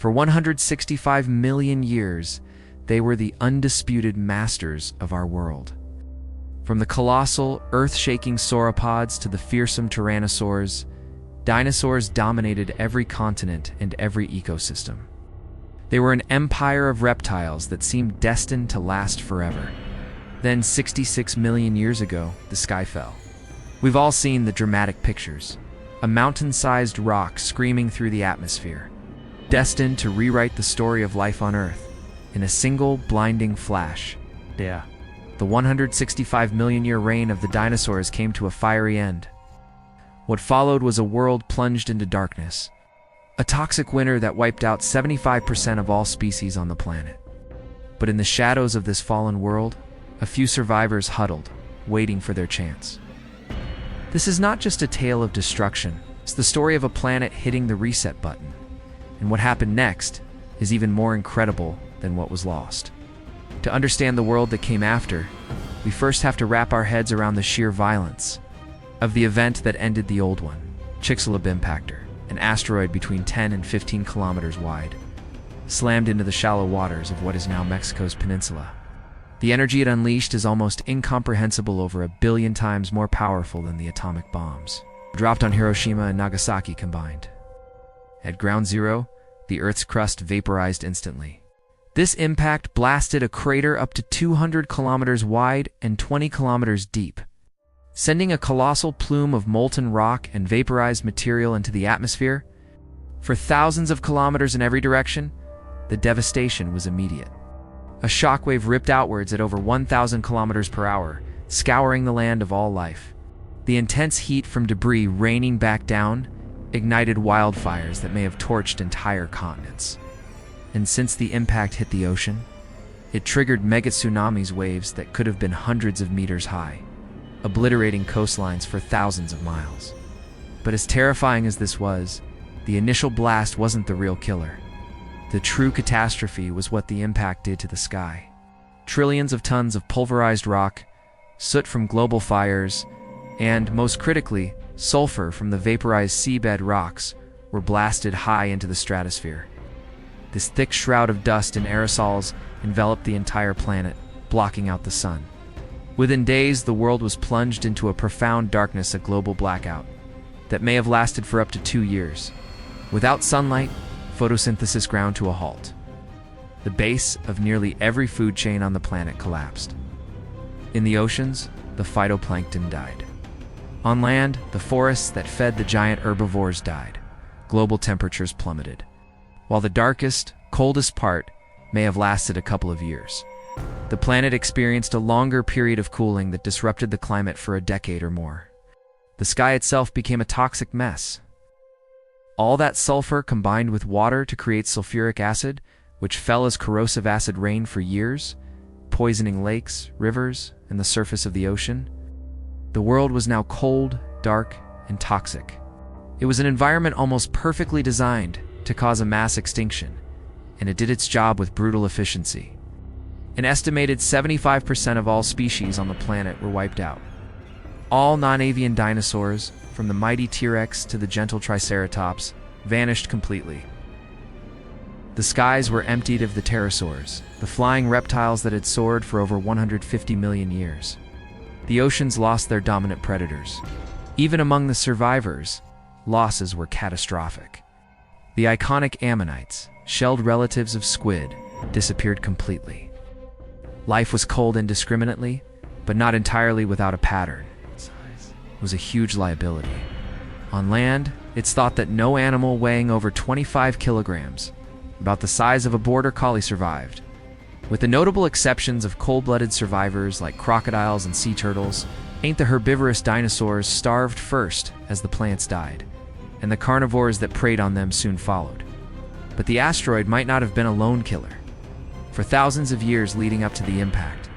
For 165 million years, they were the undisputed masters of our world. From the colossal, earth-shaking sauropods to the fearsome tyrannosaurs, dinosaurs dominated every continent and every ecosystem. They were an empire of reptiles that seemed destined to last forever. Then, 66 million years ago, the sky fell. We've all seen the dramatic pictures. A mountain-sized rock screaming through the atmosphere, destined to rewrite the story of life on Earth in a single blinding flash. The 165 million year reign of the dinosaurs came to a fiery end. What followed was a world plunged into darkness, a toxic winter that wiped out 75% of all species on the planet. But in the shadows of this fallen world, a few survivors huddled, waiting for their chance. This is not just a tale of destruction, it's the story of a planet hitting the reset button. And what happened next is even more incredible than what was lost. To understand the world that came after, we first have to wrap our heads around the sheer violence of the event that ended the old one, Chicxulub Impactor, an asteroid between 10 and 15 kilometers wide, slammed into the shallow waters of what is now Mexico's peninsula. The energy it unleashed is almost incomprehensible, over 1 billion times more powerful than the atomic bombs dropped on Hiroshima and Nagasaki combined. At ground zero, the Earth's crust vaporized instantly. This impact blasted a crater up to 200 kilometers wide and 20 kilometers deep, sending a colossal plume of molten rock and vaporized material into the atmosphere. For thousands of kilometers in every direction, the devastation was immediate. A shockwave ripped outwards at over 1,000 kilometers per hour, scouring the land of all life. The intense heat from debris raining back down ignited wildfires that may have torched entire continents. And since the impact hit the ocean, it triggered mega tsunamis, waves that could have been hundreds of meters high, obliterating coastlines for thousands of miles. But as terrifying as this was, the initial blast wasn't the real killer. The true catastrophe was what the impact did to the sky. Trillions of tons of pulverized rock, soot from global fires, and, most critically, sulfur from the vaporized seabed rocks were blasted high into the stratosphere. This thick shroud of dust and aerosols enveloped the entire planet, blocking out the sun. Within days, the world was plunged into a profound darkness, a global blackout that may have lasted for up to 2 years. Without sunlight, photosynthesis ground to a halt. The base of nearly every food chain on the planet collapsed. In the oceans, the phytoplankton died. On land, the forests that fed the giant herbivores died. Global temperatures plummeted, while the darkest, coldest part may have lasted a couple of years. The planet experienced a longer period of cooling that disrupted the climate for a decade or more. The sky itself became a toxic mess. All that sulfur combined with water to create sulfuric acid, which fell as corrosive acid rain for years, poisoning lakes, rivers, and the surface of the ocean. The world was now cold, dark, and toxic. It was an environment almost perfectly designed to cause a mass extinction, and it did its job with brutal efficiency. An estimated 75% of all species on the planet were wiped out. All non-avian dinosaurs, from the mighty T-Rex to the gentle Triceratops, vanished completely. The skies were emptied of the pterosaurs, the flying reptiles that had soared for over 150 million years. The oceans lost their dominant predators. Even among the survivors, losses were catastrophic. The iconic ammonites, shelled relatives of squid, disappeared completely. Life was culled indiscriminately, but not entirely without a pattern. It was a huge liability. On land, it's thought that no animal weighing over 25 kilograms, about the size of a border collie, survived. With the notable exceptions of cold-blooded survivors like crocodiles and sea turtles, the herbivorous dinosaurs starved first as the plants died, and the carnivores that preyed on them soon followed. But the asteroid might not have been a lone killer. For thousands of years leading up to the impact,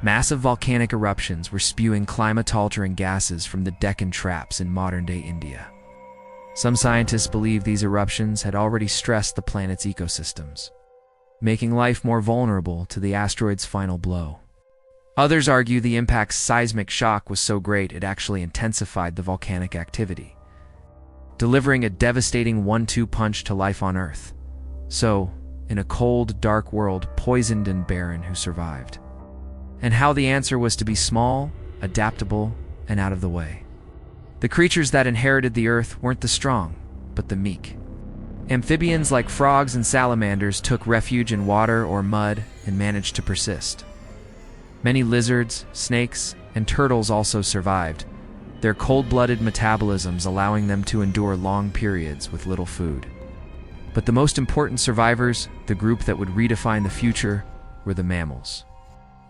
massive volcanic eruptions were spewing climate-altering gases from the Deccan Traps in modern-day India. Some scientists believe these eruptions had already stressed the planet's ecosystems, making life more vulnerable to the asteroid's final blow. Others argue the impact's seismic shock was so great it actually intensified the volcanic activity, delivering a devastating 1-2 punch to life on Earth. So, in a cold, dark world, poisoned and barren, who survived? And how the answer was to be small, adaptable, and out of the way. The creatures that inherited the earth weren't the strong, but the meek. Amphibians like frogs and salamanders took refuge in water or mud and managed to persist. Many lizards, snakes, and turtles also survived, their cold-blooded metabolisms allowing them to endure long periods with little food. But the most important survivors, the group that would redefine the future, were the mammals.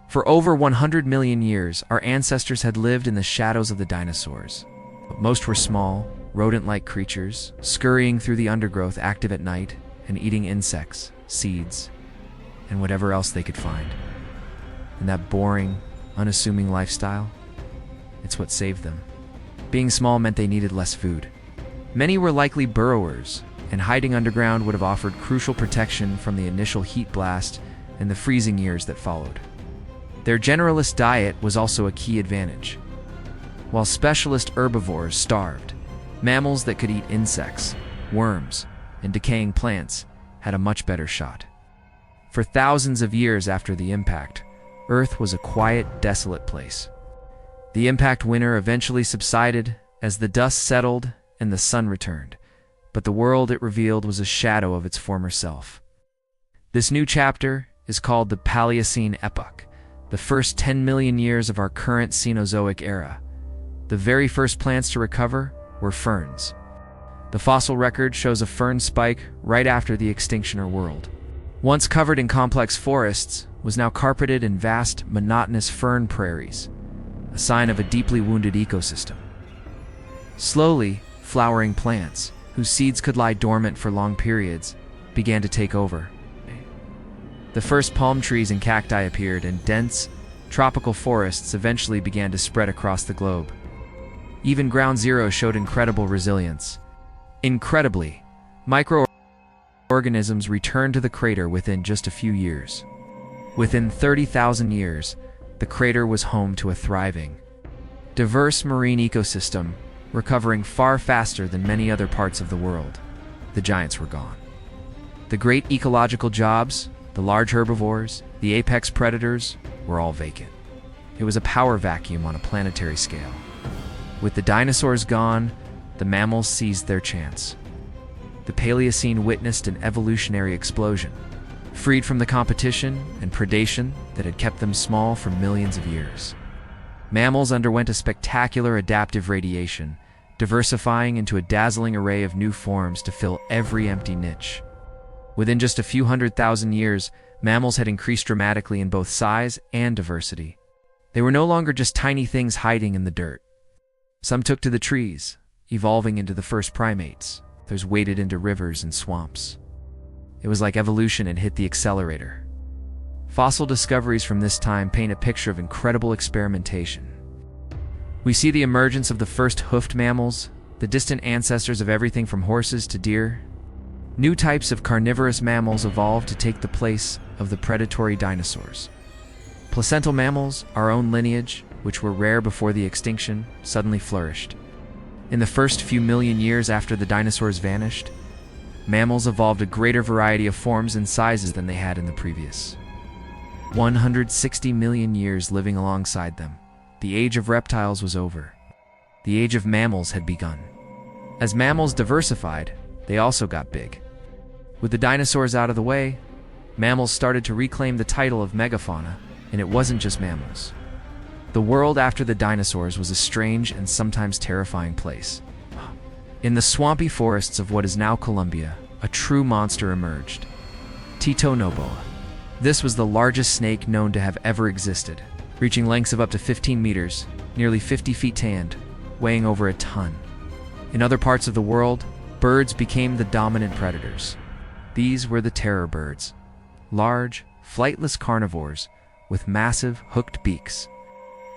For over 100 million years, our ancestors had lived in the shadows of the dinosaurs. But most were small, rodent-like creatures, scurrying through the undergrowth, active at night, and eating insects, seeds, and whatever else they could find. And that boring, unassuming lifestyle, it's what saved them. Being small meant they needed less food. Many were likely burrowers, and hiding underground would have offered crucial protection from the initial heat blast and the freezing years that followed. Their generalist diet was also a key advantage. While specialist herbivores starved, mammals that could eat insects, worms, and decaying plants had a much better shot. For thousands of years after the impact, Earth was a quiet, desolate place. The impact winter eventually subsided as the dust settled and the sun returned, but the world it revealed was a shadow of its former self. This new chapter is called the Paleocene Epoch, the first 10 million years of our current Cenozoic era. The very first plants to recover were ferns. The fossil record shows a fern spike right after the extinction of world. Once covered in complex forests, was now carpeted in vast, monotonous fern prairies, a sign of a deeply wounded ecosystem. Slowly, flowering plants, whose seeds could lie dormant for long periods, began to take over. The first palm trees and cacti appeared, and dense, tropical forests eventually began to spread across the globe. Even Ground Zero showed incredible resilience. Incredibly, microorganisms returned to the crater within just a few years. Within 30,000 years, the crater was home to a thriving, diverse marine ecosystem, recovering far faster than many other parts of the world. The giants were gone. The great ecological jobs, the large herbivores, the apex predators, were all vacant. It was a power vacuum on a planetary scale. With the dinosaurs gone, the mammals seized their chance. The Paleocene witnessed an evolutionary explosion, freed from the competition and predation that had kept them small for millions of years. Mammals underwent a spectacular adaptive radiation, diversifying into a dazzling array of new forms to fill every empty niche. Within just a few 100,000 years, mammals had increased dramatically in both size and diversity. They were no longer just tiny things hiding in the dirt. Some took to the trees, evolving into the first primates. Others waded into rivers and swamps. It was like evolution had hit the accelerator. Fossil discoveries from this time paint a picture of incredible experimentation. We see the emergence of the first hoofed mammals, the distant ancestors of everything from horses to deer. New types of carnivorous mammals evolved to take the place of the predatory dinosaurs. Placental mammals, our own lineage, which were rare before the extinction, suddenly flourished. In the first few million years after the dinosaurs vanished, mammals evolved a greater variety of forms and sizes than they had in the previous 160 million years living alongside them. The age of reptiles was over. The age of mammals had begun. As mammals diversified, they also got big. With the dinosaurs out of the way, mammals started to reclaim the title of megafauna, and it wasn't just mammals. The world after the dinosaurs was a strange and sometimes terrifying place. In the swampy forests of what is now Colombia, a true monster emerged. Titanoboa. This was the largest snake known to have ever existed, reaching lengths of up to 15 meters, nearly 50 feet tanned, weighing over a ton. In other parts of the world, birds became the dominant predators. These were the terror birds, large, flightless carnivores with massive, hooked beaks,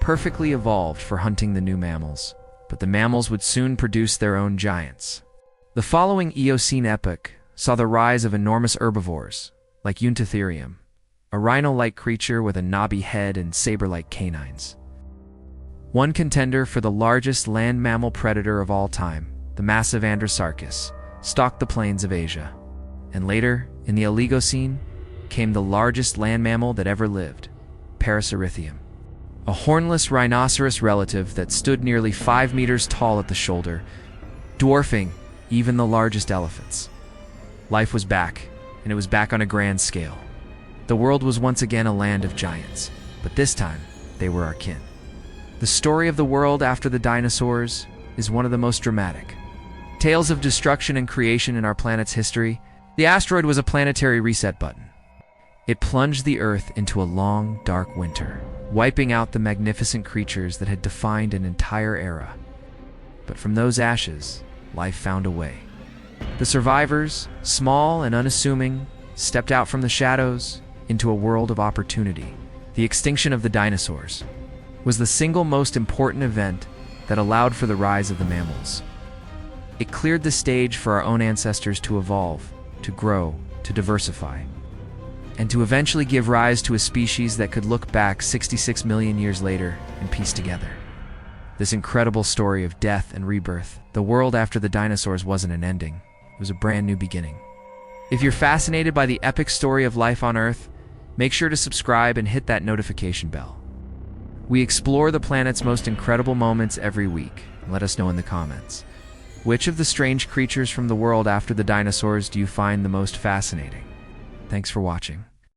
perfectly evolved for hunting the new mammals. But the mammals would soon produce their own giants. The following Eocene epoch saw the rise of enormous herbivores, like Untatherium, a rhino-like creature with a knobby head and saber-like canines. One contender for the largest land mammal predator of all time, the massive Androsarchus, stalked the plains of Asia. And later, In the Oligocene came the largest land mammal that ever lived, Parasaurolophus, a hornless rhinoceros relative that stood nearly 5 meters tall at the shoulder, dwarfing even the largest elephants. Life was back, and it was back on a grand scale. The world was once again a land of giants, but this time they were our kin. The story of the world after the dinosaurs is one of the most dramatic. Tales of destruction and creation in our planet's history. The asteroid was a planetary reset button. It plunged the Earth into a long, dark winter, wiping out the magnificent creatures that had defined an entire era. But from those ashes, life found a way. The survivors, small and unassuming, stepped out from the shadows into a world of opportunity. The extinction of the dinosaurs was the single most important event that allowed for the rise of the mammals. It cleared the stage for our own ancestors to evolve, to grow, to diversify, and to eventually give rise to a species that could look back 66 million years later and piece together this incredible story of death and rebirth. The world after the dinosaurs wasn't an ending. It was a brand new beginning. If you're fascinated by the epic story of life on Earth, make sure to subscribe and hit that notification bell. We explore the planet's most incredible moments every week. Let us know in the comments. Which of the strange creatures from the world after the dinosaurs do you find the most fascinating? Thanks for watching.